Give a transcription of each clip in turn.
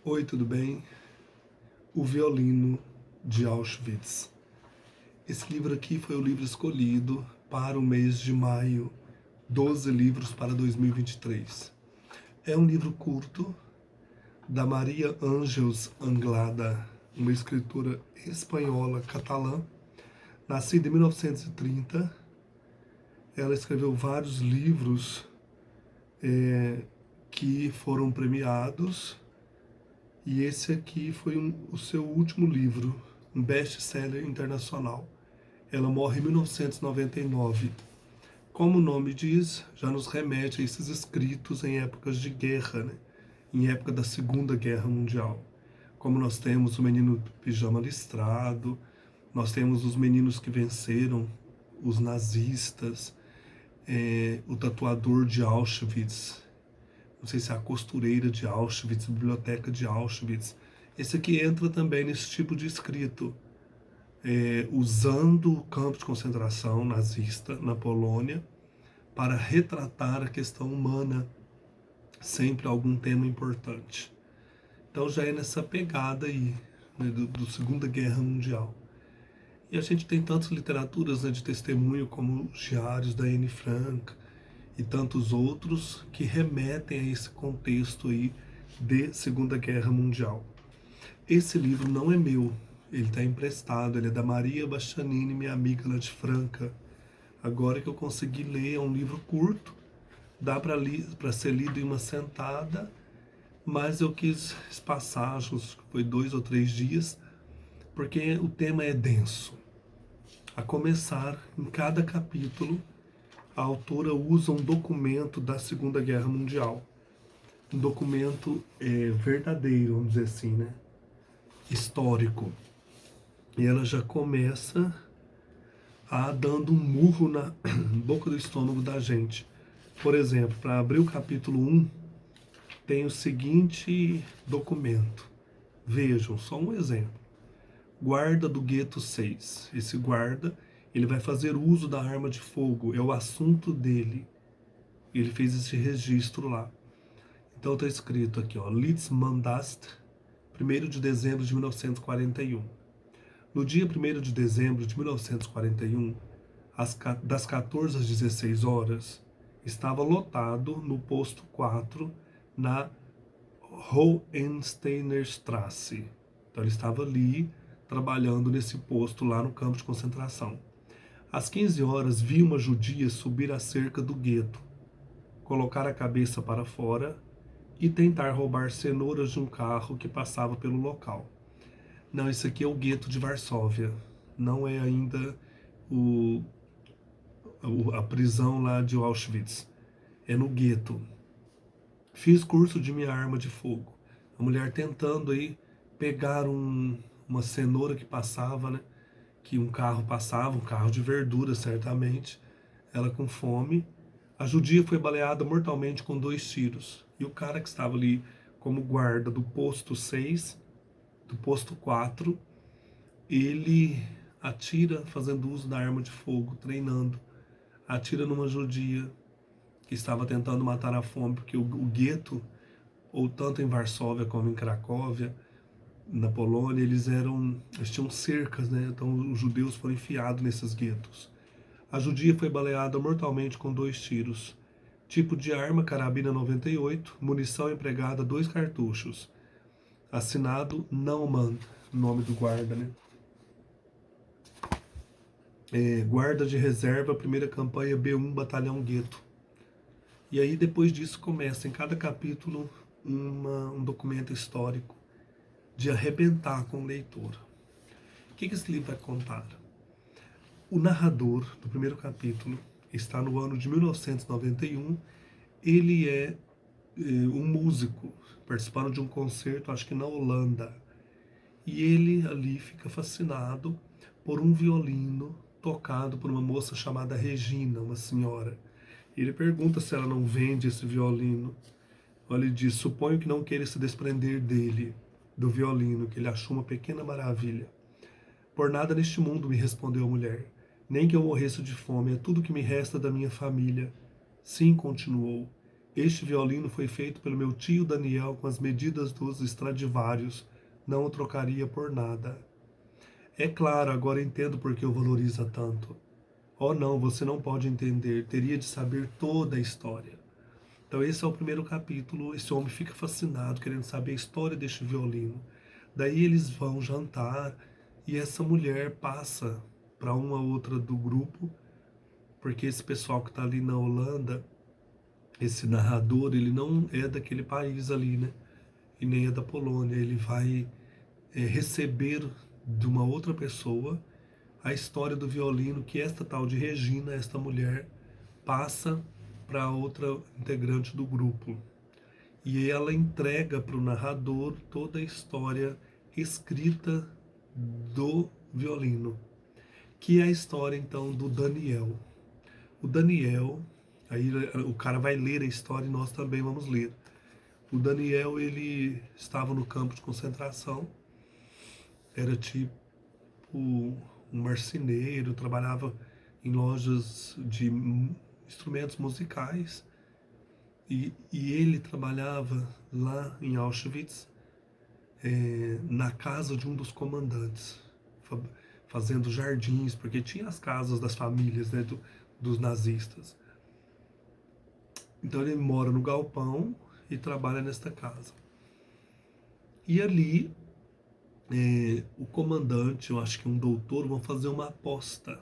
Oi, tudo bem? O Violino de Auschwitz. Esse livro aqui foi o livro escolhido para o mês de maio, 12 livros para 2023. É um livro curto da Maria Ángeles Anglada, uma escritora espanhola catalã, nascida em 1930. Ela escreveu vários livros que foram premiados. E esse aqui foi o seu último livro, um best-seller internacional. Ela morre em 1999. Como o nome diz, já nos remete a esses escritos em épocas de guerra, né? Em época da Segunda Guerra Mundial. Como nós temos o Menino Pijama Listrado, nós temos os meninos que venceram os nazistas, o tatuador de Auschwitz, não sei se é a costureira de Auschwitz, biblioteca de Auschwitz. Esse aqui entra também nesse tipo de escrito, usando o campo de concentração nazista na Polônia para retratar a questão humana, sempre algum tema importante. Então já é nessa pegada aí, né, do Segunda Guerra Mundial. E a gente tem tantas literaturas, né, de testemunho, como os diários da Anne Frank e tantos outros que remetem a esse contexto aí de Segunda Guerra Mundial. Esse livro não é meu, ele está emprestado, ele é da Maria Bastianini, minha amiga lá de Franca. Agora que eu consegui ler, é um livro curto, dá para ser lido em uma sentada, mas eu quis espaçar, acho que foi 2 ou 3 dias, porque o tema é denso. A começar, em cada capítulo, a autora usa um documento da Segunda Guerra Mundial. Um documento verdadeiro, vamos dizer assim, né? Histórico. E ela já começa dando um murro na boca do estômago da gente. Por exemplo, para abrir o capítulo 1, tem o seguinte documento. Vejam, só um exemplo. Guarda do gueto 6. Esse guarda, ele vai fazer uso da arma de fogo, é o assunto dele. Ele fez esse registro lá. Então está escrito aqui, ó, Litzmandast, 1º de dezembro de 1941. No dia 1º de dezembro de 1941, das 14 às 16 horas, estava lotado no posto 4, na Hohensteinerstraße. Então ele estava ali, trabalhando nesse posto lá no campo de concentração. Às 15 horas, vi uma judia subir a cerca do gueto, colocar a cabeça para fora e tentar roubar cenouras de um carro que passava pelo local. Não, isso aqui é o gueto de Varsóvia. Não é ainda a prisão lá de Auschwitz. É no gueto. Fiz curso de minha arma de fogo. A mulher tentando aí pegar uma cenoura que passava, né? Que um carro passava, um carro de verdura, certamente. Ela com fome. A judia foi baleada mortalmente com 2 tiros. E o cara que estava ali como guarda do posto 6, do posto 4, ele atira fazendo uso da arma de fogo, treinando. Atira numa judia que estava tentando matar a fome, porque o gueto, ou tanto em Varsóvia como em Cracóvia, na Polônia, eles tinham cercas, né? Então os judeus foram enfiados nesses guetos. A judia foi baleada mortalmente com 2 tiros. Tipo de arma, carabina 98, munição empregada 2 cartuchos. Assinado Naumann, nome do guarda, né? Guarda de reserva, primeira campanha B1, Batalhão Gueto. E aí depois disso começa em cada capítulo um documento histórico de arrebentar com o leitor. O que esse livro vai contar? O narrador do primeiro capítulo está no ano de 1991. Ele é um músico participando de um concerto, acho que na Holanda. E ele ali fica fascinado por um violino tocado por uma moça chamada Regina, uma senhora. Ele pergunta se ela não vende esse violino. Ele diz: suponho que não queira se desprender dele, do violino, que ele achou uma pequena maravilha. Por nada neste mundo, me respondeu a mulher, nem que eu morresse de fome, é tudo que me resta da minha família. Sim, continuou, Este violino foi feito pelo meu tio Daniel com as medidas dos Stradivarius. Não o trocaria por nada. É claro, agora entendo por que o valoriza tanto. Oh não, você não pode entender, teria de saber toda a história. Então esse é o primeiro capítulo, esse homem fica fascinado, querendo saber a história deste violino. Daí eles vão jantar e essa mulher passa para uma outra do grupo, porque esse pessoal que está ali na Holanda, esse narrador, ele não é daquele país ali, né? E nem é da Polônia, ele vai receber de uma outra pessoa a história do violino que esta tal de Regina, esta mulher, passa para outra integrante do grupo. E ela entrega para o narrador toda a história escrita do violino, que é a história então do Daniel. O Daniel, aí o cara vai ler a história e nós também vamos ler. O Daniel, ele estava no campo de concentração, era tipo um marceneiro, trabalhava em lojas de instrumentos musicais e ele trabalhava lá em Auschwitz, na casa de um dos comandantes, fazendo jardins, porque tinha as casas das famílias, né, dos nazistas. Então ele mora no galpão e trabalha nesta casa. E ali o comandante, eu acho que um doutor, vão fazer uma aposta.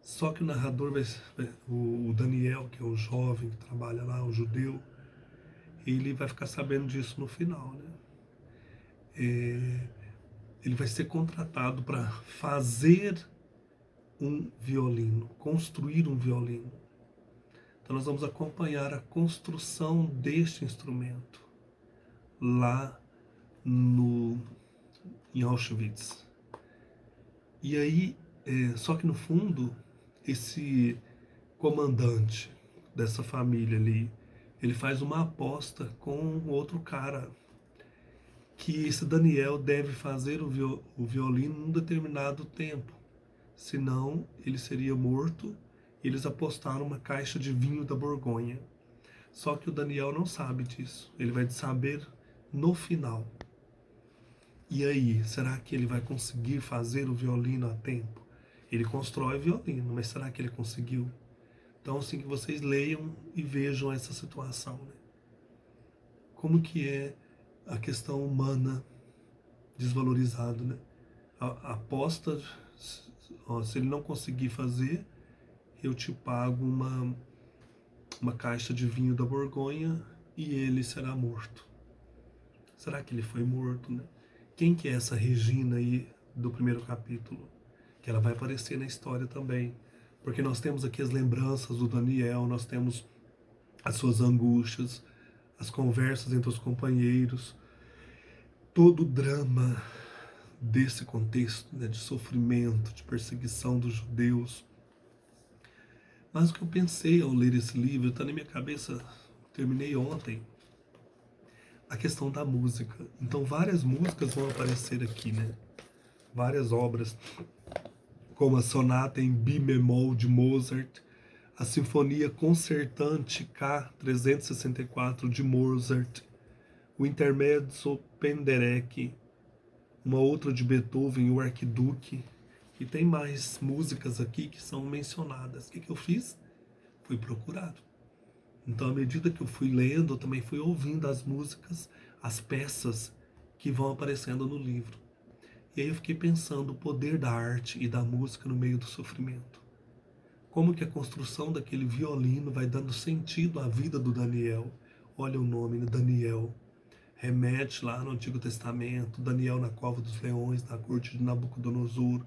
Só que o narrador, o Daniel, que é o jovem que trabalha lá, o judeu, ele vai ficar sabendo disso no final, né? Ele vai ser contratado para fazer um violino, construir um violino. Então nós vamos acompanhar a construção deste instrumento lá em Auschwitz. E aí, só que no fundo, esse comandante dessa família ali, ele faz uma aposta com outro cara, que esse Daniel deve fazer o violino num determinado tempo, senão ele seria morto. Eles apostaram uma caixa de vinho da Borgonha. Só que o Daniel não sabe disso, ele vai saber no final. E aí, será que ele vai conseguir fazer o violino a tempo? Ele constrói o violino, mas será que ele conseguiu? Então, assim, que vocês leiam e vejam essa situação, né? Como que é a questão humana desvalorizada, né? A aposta, se ele não conseguir fazer, eu te pago uma caixa de vinho da Borgonha e ele será morto. Será que ele foi morto, né? Quem que é essa Regina aí do primeiro capítulo? Que ela vai aparecer na história também. Porque nós temos aqui as lembranças do Daniel, nós temos as suas angústias, as conversas entre os companheiros, todo o drama desse contexto, né, de sofrimento, de perseguição dos judeus. Mas o que eu pensei ao ler esse livro, está na minha cabeça, terminei ontem, a questão da música. Então várias músicas vão aparecer aqui, né? Várias obras, como a sonata em Mi bemol de Mozart, a Sinfonia Concertante K364 de Mozart, o Intermezzo Penderecki, uma outra de Beethoven, o Arquiduque, e tem mais músicas aqui que são mencionadas. O que eu fiz? Fui procurado. Então, à medida que eu fui lendo, eu também fui ouvindo as músicas, as peças que vão aparecendo no livro. E aí eu fiquei pensando o poder da arte e da música no meio do sofrimento. Como que a construção daquele violino vai dando sentido à vida do Daniel. Olha o nome, né? Daniel. Remete lá no Antigo Testamento, Daniel na cova dos leões, na corte de Nabucodonosor,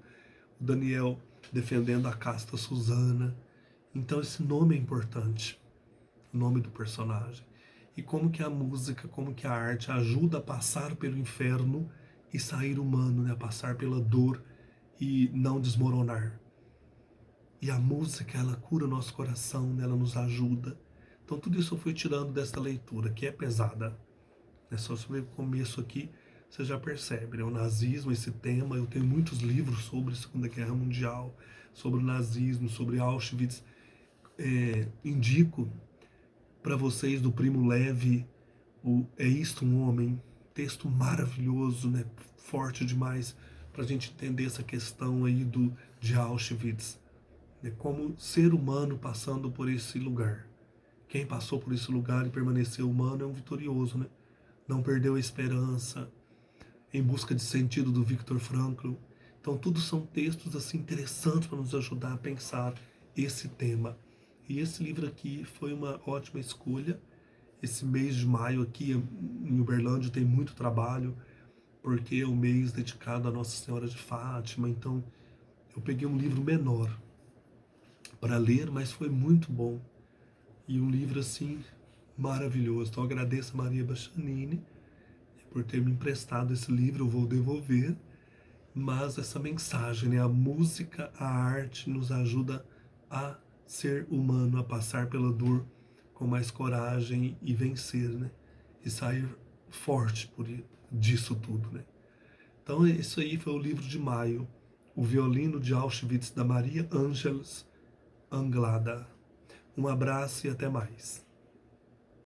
o Daniel defendendo a casta Susana. Então esse nome é importante, o nome do personagem. E como que a música, como que a arte ajuda a passar pelo inferno e sair humano, né? A passar pela dor e não desmoronar. E a música, ela cura o nosso coração, né? Ela nos ajuda. Então tudo isso eu fui tirando desta leitura, que é pesada. É só sobre o começo aqui, você já percebe, né? O nazismo, esse tema, eu tenho muitos livros sobre a Segunda Guerra Mundial, sobre o nazismo, sobre Auschwitz. Indico para vocês do Primo Levi, o É Isto um Homem? Texto maravilhoso, né? Forte demais para a gente entender essa questão aí de Auschwitz, né? Como ser humano passando por esse lugar. Quem passou por esse lugar e permaneceu humano é um vitorioso, né? Não perdeu a esperança, Em Busca de Sentido, do Viktor Frankl. Então, tudo são textos assim interessantes para nos ajudar a pensar esse tema. E esse livro aqui foi uma ótima escolha. Esse mês de maio aqui em Uberlândia tem muito trabalho, porque é o mês dedicado a Nossa Senhora de Fátima. Então, eu peguei um livro menor para ler, mas foi muito bom. E um livro assim maravilhoso. Então, eu agradeço a Maria Bachanini por ter me emprestado esse livro, eu vou devolver. Mas essa mensagem, né? A música, a arte nos ajuda a ser humano, a passar pela dor com mais coragem e vencer, né? E sair forte disso tudo, né? Então, isso aí foi o livro de maio, O Violino de Auschwitz, da Maria Ângeles Anglada. Um abraço e até mais.